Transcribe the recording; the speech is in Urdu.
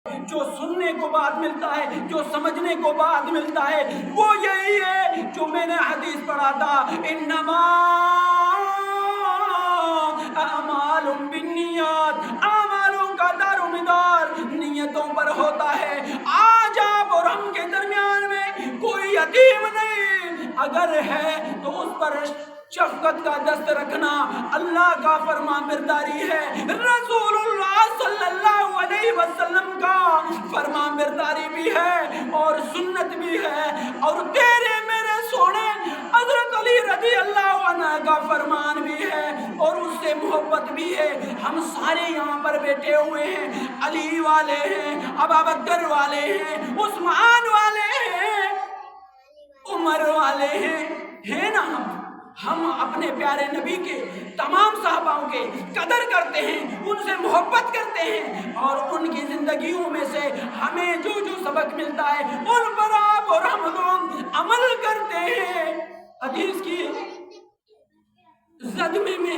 جو سننے کو بعد ملتا ہے، جو سمجھنے کو بعد ملتا ہے، وہ یہی ہے جو میں نے حدیث پڑھا تھا، انما اعمال بالنیات، اعمالوں کا دار و مدار نیتوں پر ہوتا ہے۔ آج آپ اور ہم کے درمیان میں کوئی یتیم نہیں، اگر ہے تو اس پر شفقت کا دست رکھنا اللہ کا فرمان برداری ہے، رسول اللہ صلی اللہ علیہ وسلم کا فرمان برداری بھی ہے اور سنت بھی ہے، اور تیرے میرے سونے حضرت علی رضی اللہ عنہ کا فرمان بھی ہے اور اس سے محبت بھی ہے۔ ہم سارے یہاں پر بیٹھے ہوئے ہیں، علی والے ہیں، ابوبکر والے ہیں، عثمان والے ہیں، عمر والے ہیں نا۔ ہم اپنے پیارے نبی کے تمام صحاباؤں کے قدر کرتے ہیں، ان سے محبت کرتے ہیں، اور ان کی زندگیوں میں سے ہمیں جو جو سبق ملتا ہے ان پر آپ اور ہم لوگ عمل کرتے ہیں۔ حدیث کی زد میں